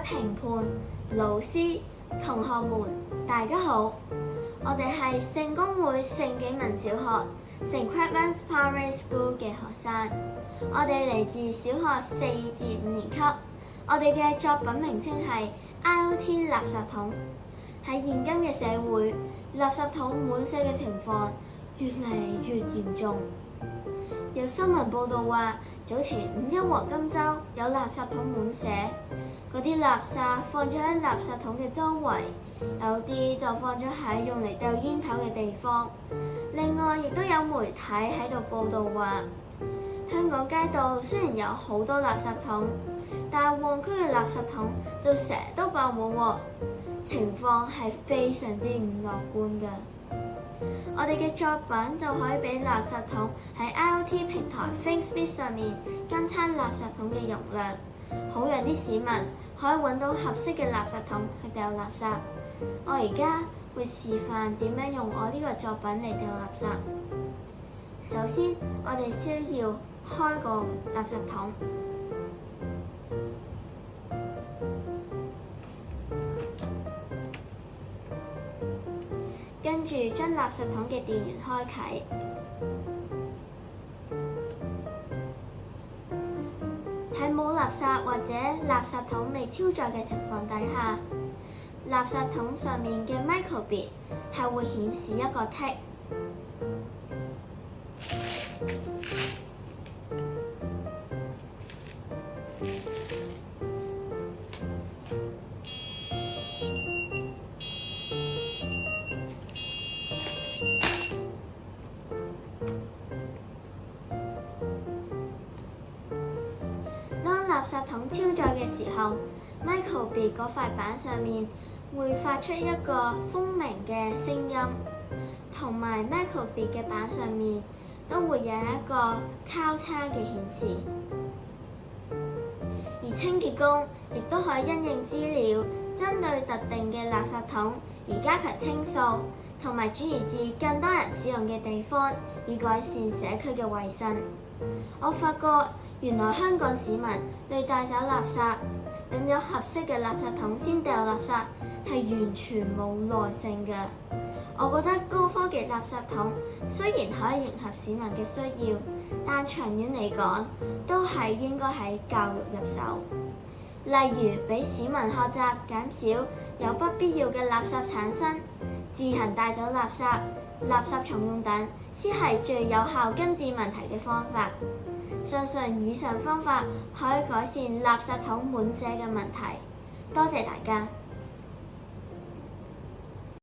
評判、老師、同學們，大家好！我哋係聖公會聖紀文小學 St. Clement Primary School 嘅學生，我哋嚟自小學4至5年級。我哋嘅作品名稱係 IoT 垃圾桶。喺現今嘅社會，垃圾桶滿瀉嘅情況越嚟越嚴重。有新聞報道話，早前五一黃金週有垃圾桶滿瀉，嗰啲垃圾放咗喺垃圾桶嘅周圍，有啲就放咗喺用嚟掉煙頭嘅地方。另外，亦都有媒體喺度報道話，香港街道雖然有好多垃圾桶，但係旺區嘅垃圾桶就成日都爆滿喎，情況係非常之唔樂觀㗎。我哋嘅作品就可以俾垃圾桶喺 IoT 平台 ThinkSpeed 上面監測垃圾桶嘅容量，好讓啲市民可以揾到合適嘅垃圾桶去掉垃圾。我而家會示範點樣用我呢個作品嚟掉垃圾。首先，我哋需要開個垃圾桶。跟住將垃圾桶嘅電源開啟，喺冇垃圾或者垃圾桶未超載嘅情況底下，垃圾桶上面嘅 microbit 係會顯示一個 tick。垃圾桶超載嘅時候 ，microbit 嗰塊板上面會發出一個蜂鳴嘅聲音，同埋 microbit 嘅板上面都會有一個交叉嘅顯示。而清潔工亦都可以因應資料，針對特定嘅垃圾桶而加強清掃，同埋轉移至更多人使用嘅地方，以改善社區嘅衛生。我發覺原來香港市民對帶走垃圾、等咗合適嘅垃圾桶先掉垃圾係完全冇耐性嘅。我覺得高科技垃圾桶雖然可以迎合市民嘅需要，但長遠嚟講都係應該喺教育入手，例如俾市民學習減少有不必要嘅垃圾產生，自行帶走垃圾、垃圾重用等，先係最有效根治問題嘅方法。相信以上方法可以改善垃圾桶滿瀉嘅問題。多謝大家。